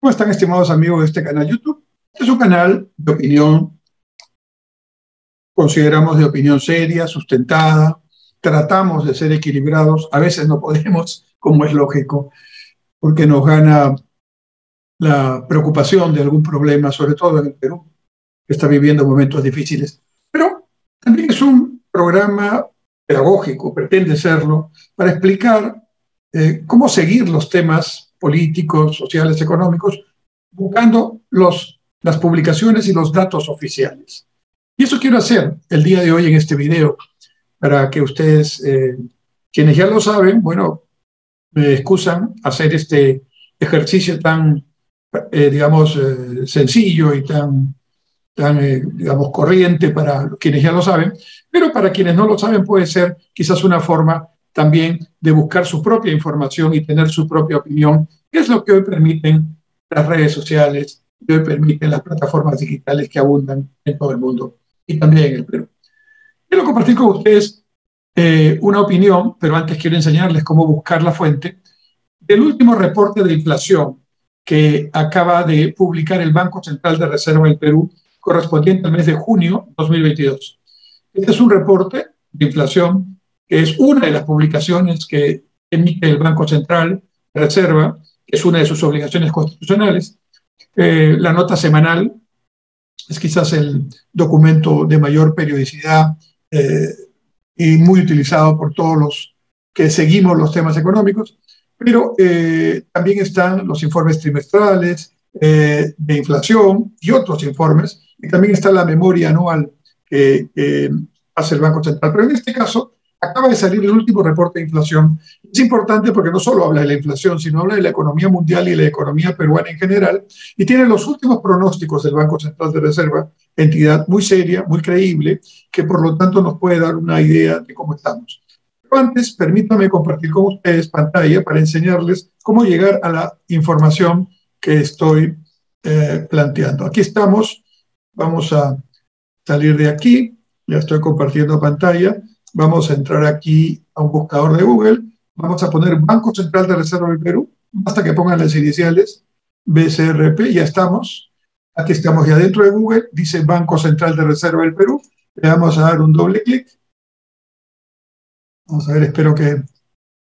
¿Cómo están, estimados amigos de este canal YouTube? Este es un canal de opinión, consideramos de opinión seria, sustentada, tratamos de ser equilibrados, a veces no podemos, como es lógico, porque nos gana la preocupación de algún problema, sobre todo en el Perú, que está viviendo momentos difíciles. Pero también es un programa pedagógico, pretende serlo, para explicar cómo seguir los temas políticos, sociales, económicos, buscando las publicaciones y los datos oficiales. Y eso quiero hacer el día de hoy en este video, para que ustedes, quienes ya lo saben, bueno, me excusan hacer este ejercicio tan, digamos, sencillo y tan, digamos, corriente para quienes ya lo saben, pero para quienes no lo saben puede ser quizás una forma también de buscar su propia información y tener su propia opinión, que es lo que hoy permiten las redes sociales, que hoy permiten las plataformas digitales que abundan en todo el mundo y también en el Perú. Quiero compartir con ustedes una opinión, pero antes quiero enseñarles cómo buscar la fuente del último reporte de inflación que acaba de publicar el Banco Central de Reserva del Perú, correspondiente al mes de junio de 2022. Este es un reporte de inflación que es una de las publicaciones que emite el Banco Central de Reserva, que es una de sus obligaciones constitucionales. La nota semanal es quizás el documento de mayor periodicidad y muy utilizado por todos los que seguimos los temas económicos, pero también están los informes trimestrales de inflación y otros informes, y también está la memoria anual que hace el Banco Central. Pero en este caso, acaba de salir el último reporte de inflación. Es importante porque no solo habla de la inflación, sino habla de la economía mundial y la economía peruana en general, y tiene los últimos pronósticos del Banco Central de Reserva, entidad muy seria, muy creíble, que por lo tanto nos puede dar una idea de cómo estamos. Pero antes, permítanme compartir con ustedes pantalla para enseñarles cómo llegar a la información que estoy planteando. Aquí estamos, vamos a salir de aquí, ya estoy compartiendo pantalla, vamos a entrar aquí a un buscador de Google, vamos a poner Banco Central de Reserva del Perú, basta que pongan las iniciales, BCRP, ya estamos, aquí estamos ya dentro de Google, dice Banco Central de Reserva del Perú, le vamos a dar un doble clic. Vamos a ver, espero que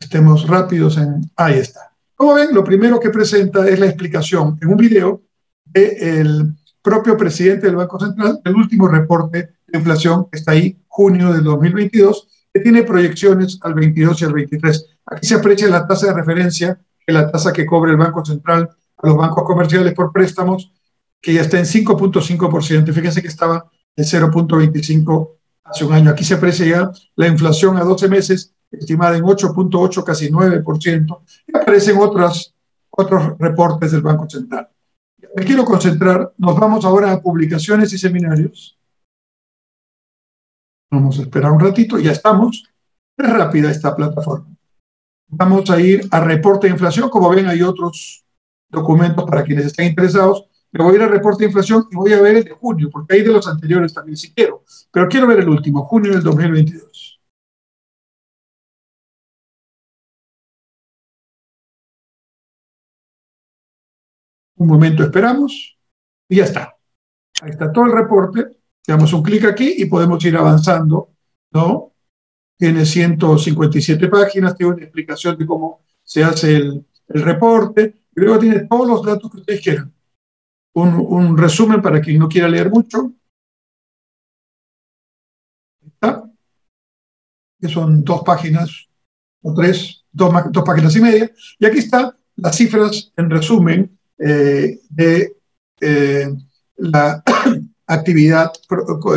estemos rápidos en... Ahí está. Como ven, lo primero que presenta es la explicación en un video del propio presidente del Banco Central del último reporte de inflación que está ahí, junio del 2022, que tiene proyecciones al 22 y al 23. Aquí se aprecia la tasa de referencia, que es la tasa que cobra el Banco Central a los bancos comerciales por préstamos, que ya está en 5.5%. Fíjense que estaba en 0.25% hace un año. Aquí se aprecia ya la inflación a 12 meses, estimada en 8.8, casi 9%, y aparecen otros reportes del Banco Central. Me quiero concentrar, nos vamos ahora a publicaciones y seminarios. Vamos a esperar un ratito, ya estamos. Es rápida esta plataforma. Vamos a ir a reporte de inflación. Como ven, hay otros documentos para quienes estén interesados. Me voy a ir al reporte de inflación y voy a ver el de junio, porque hay de los anteriores también si quiero. Pero quiero ver el último, junio del 2022. Un momento esperamos y ya está. Ahí está todo el reporte. Damos un clic aquí y podemos ir avanzando, ¿no? Tiene 157 páginas, tiene una explicación de cómo se hace el reporte, y luego tiene todos los datos que ustedes quieran. Un resumen para quien no quiera leer mucho. ¿Está? Que son 2 páginas o 3, 2 páginas y media. Y aquí están las cifras en resumen de la actividad,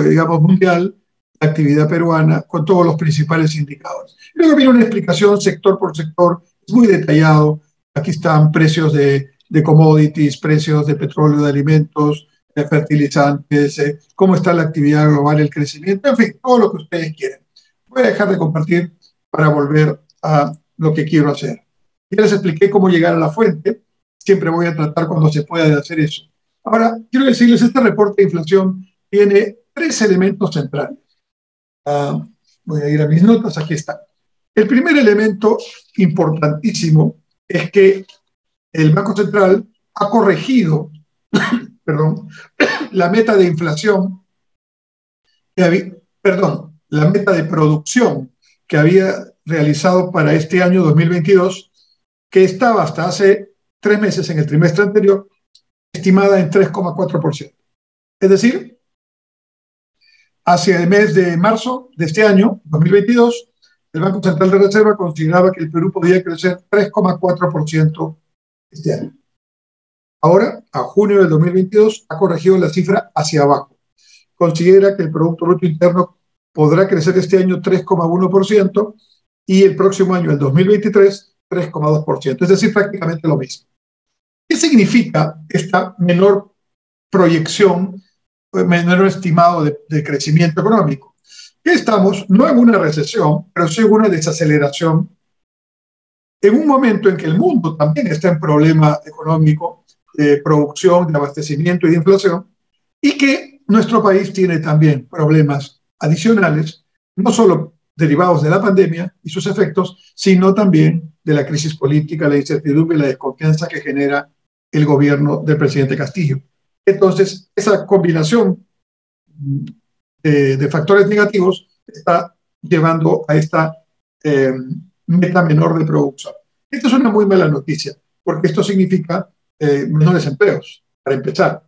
digamos, mundial, la actividad peruana, con todos los principales indicadores. Luego viene una explicación sector por sector, es muy detallado. Aquí están precios de commodities, precios de petróleo, de alimentos, de fertilizantes, cómo está la actividad global, el crecimiento, en fin, todo lo que ustedes quieren. Voy a dejar de compartir para volver a lo que quiero hacer. Ya les expliqué cómo llegar a la fuente, siempre voy a tratar cuando se pueda de hacer eso. Ahora, quiero decirles, este reporte de inflación tiene 3 elementos centrales. Voy a ir a mis notas, aquí está. El primer elemento importantísimo es que el Banco Central ha corregido, perdón, la meta de inflación, la meta de producción que había realizado para este año 2022, que estaba hasta hace 3 meses, en el trimestre anterior, estimada en 3,4%. Es decir, hacia el mes de marzo de este año, 2022, el Banco Central de Reserva consideraba que el Perú podía crecer 3,4% este año. Ahora, a junio del 2022, ha corregido la cifra hacia abajo. Considera que el Producto Bruto Interno podrá crecer este año 3,1% y el próximo año, el 2023, 3,2%. Es decir, prácticamente lo mismo. ¿Qué significa esta menor proyección, menor estimado de crecimiento económico? Que estamos no en una recesión, pero sí en una desaceleración, en un momento en que el mundo también está en problema económico, de producción, de abastecimiento y de inflación, y que nuestro país tiene también problemas adicionales, no solo derivados de la pandemia y sus efectos, sino también de la crisis política, la incertidumbre y la desconfianza que genera el gobierno del presidente Castillo. Entonces, esa combinación de factores negativos está llevando a esta meta menor de producción. Esta es una muy mala noticia, porque esto significa menores empleos, para empezar.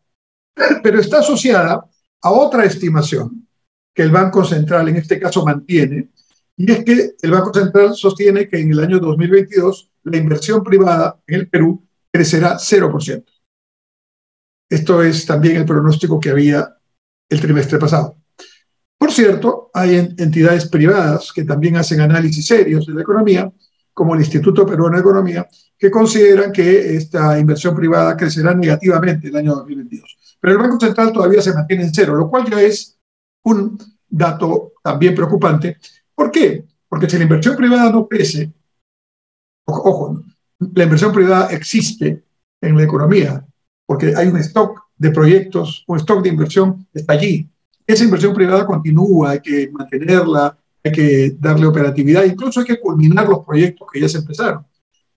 Pero está asociada a otra estimación que el Banco Central en este caso mantiene, y es que el Banco Central sostiene que en el año 2022 la inversión privada en el Perú crecerá 0%. Esto es también el pronóstico que había el trimestre pasado. Por cierto, hay entidades privadas que también hacen análisis serios de la economía, como el Instituto Peruano de Economía, que consideran que esta inversión privada crecerá negativamente el año 2022. Pero el Banco Central todavía se mantiene en cero, lo cual ya es un dato también preocupante. ¿Por qué? Porque si la inversión privada no crece, ojo, la inversión privada existe en la economía, porque hay un stock de proyectos, un stock de inversión está allí. Esa inversión privada continúa, hay que mantenerla, hay que darle operatividad, incluso hay que culminar los proyectos que ya se empezaron.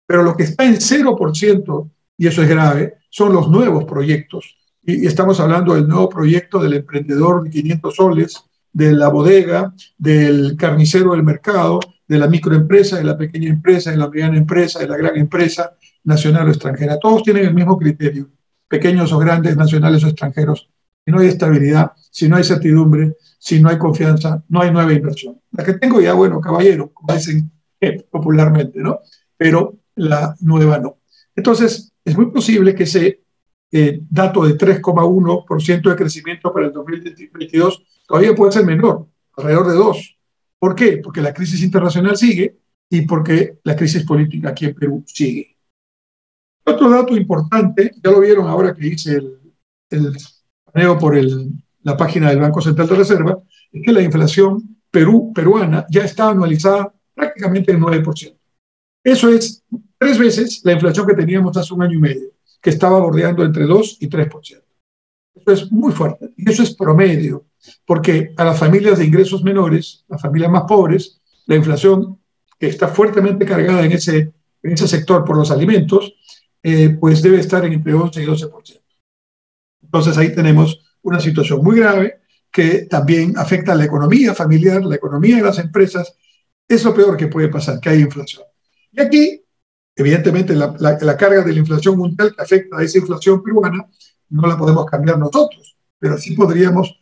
Pero lo que está en 0%, y eso es grave, son los nuevos proyectos. Y estamos hablando del nuevo proyecto del emprendedor de 500 soles, de la bodega, del carnicero del mercado, de la microempresa, de la pequeña empresa, de la mediana empresa, de la gran empresa, nacional o extranjera. Todos tienen el mismo criterio, pequeños o grandes, nacionales o extranjeros. Si no hay estabilidad, si no hay certidumbre, si no hay confianza, no hay nueva inversión. La que tengo ya, bueno, caballero, como dicen popularmente, ¿no? Pero la nueva no. Entonces, es muy posible que ese dato de 3,1% de crecimiento para el 2022 todavía puede ser menor, alrededor de 2. ¿Por qué? Porque la crisis internacional sigue y porque la crisis política aquí en Perú sigue. Otro dato importante, ya lo vieron ahora que hice el paneo por la página del Banco Central de Reserva, es que la inflación peruana ya está anualizada prácticamente en 9%. Eso es 3 veces la inflación que teníamos hace un año y medio, que estaba bordeando entre 2 y 3%. Eso es muy fuerte y eso es promedio, porque a las familias de ingresos menores, las familias más pobres, la inflación que está fuertemente cargada en ese sector por los alimentos, pues debe estar entre 11 y 12%. Entonces ahí tenemos una situación muy grave que también afecta a la economía familiar, la economía de las empresas. Es lo peor que puede pasar, que haya inflación. Y aquí, evidentemente, la carga de la inflación mundial que afecta a esa inflación peruana no la podemos cambiar nosotros, pero sí podríamos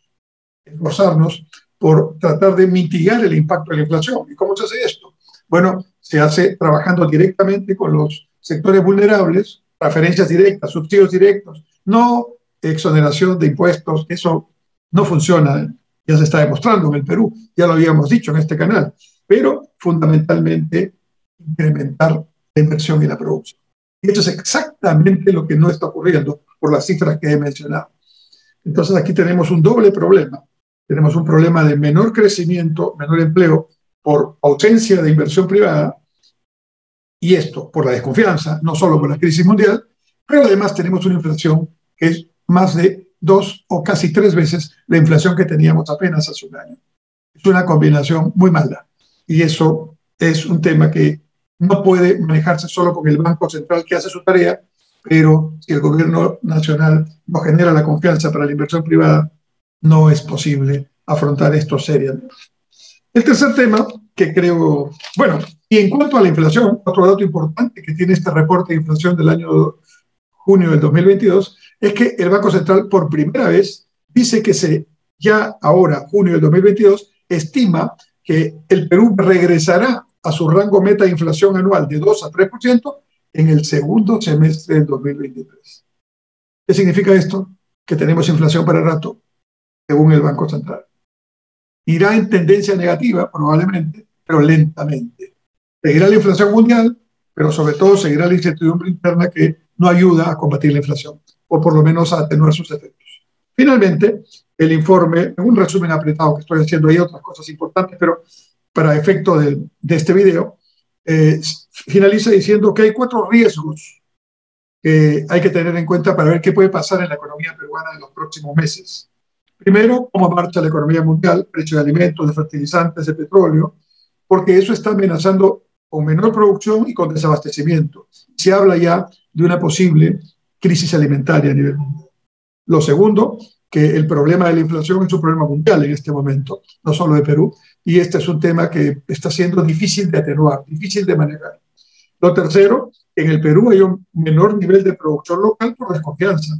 esforzarnos por tratar de mitigar el impacto de la inflación. ¿Y cómo se hace esto? Bueno, se hace trabajando directamente con los sectores vulnerables, transferencias directas, subsidios directos, no exoneración de impuestos, eso no funciona, ya se está demostrando en el Perú, ya lo habíamos dicho en este canal, pero fundamentalmente incrementar la inversión y la producción. Y eso es exactamente lo que no está ocurriendo por las cifras que he mencionado. Entonces aquí tenemos un doble problema. Tenemos un problema de menor crecimiento, menor empleo por ausencia de inversión privada, y esto por la desconfianza, no solo por la crisis mundial, pero además tenemos una inflación que es más de 2 o casi 3 veces la inflación que teníamos apenas hace un año. Es una combinación muy mala y eso es un tema que no puede manejarse solo con el Banco Central que hace su tarea, pero si el gobierno nacional no genera la confianza para la inversión privada, no es posible afrontar esto seriamente. El tercer tema que creo, bueno, y en cuanto a la inflación, otro dato importante que tiene este reporte de inflación del año junio del 2022 es que el Banco Central por primera vez dice que ya ahora, junio del 2022, estima que el Perú regresará a su rango meta de inflación anual de 2 a 3% en el segundo semestre del 2023. ¿Qué significa esto? Que tenemos inflación para rato, según el Banco Central. Irá en tendencia negativa, probablemente, pero lentamente. Seguirá la inflación mundial, pero sobre todo seguirá la incertidumbre interna que no ayuda a combatir la inflación, o por lo menos a atenuar sus efectos. Finalmente, el informe, un resumen apretado que estoy haciendo, hay otras cosas importantes, pero para efecto de este video, finaliza diciendo que hay 4 riesgos que hay que tener en cuenta para ver qué puede pasar en la economía peruana en los próximos meses. Primero, cómo marcha la economía mundial, precio de alimentos, de fertilizantes, de petróleo, porque eso está amenazando con menor producción y con desabastecimiento. Se habla ya de una posible crisis alimentaria a nivel mundial. Lo segundo, que el problema de la inflación es un problema mundial en este momento, no solo de Perú, y este es un tema que está siendo difícil de atenuar, difícil de manejar. Lo tercero, en el Perú hay un menor nivel de producción local por desconfianza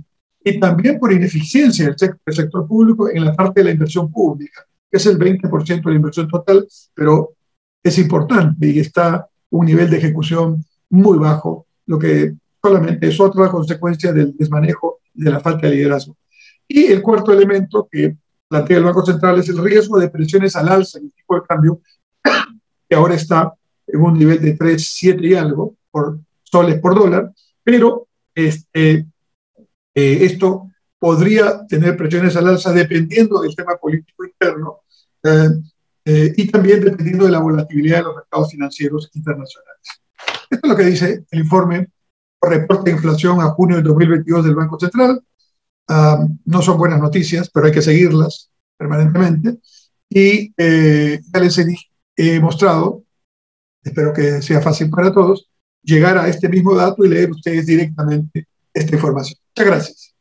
y también por ineficiencia del sector público en la parte de la inversión pública, que es el 20% de la inversión total, pero es importante y está un nivel de ejecución muy bajo, lo que solamente es otra consecuencia del desmanejo y de la falta de liderazgo. Y el cuarto elemento que plantea el Banco Central es el riesgo de presiones al alza en el tipo de cambio, que ahora está en un nivel de 3,7 y algo por soles por dólar, pero esto podría tener presiones al alza dependiendo del tema político interno y también dependiendo de la volatilidad de los mercados financieros internacionales. Esto es lo que dice el informe o reporte de inflación a junio de 2022 del Banco Central. No son buenas noticias, pero hay que seguirlas permanentemente. Y ya les he mostrado, espero que sea fácil para todos, llegar a este mismo dato y leer ustedes directamente esta información. Muchas gracias.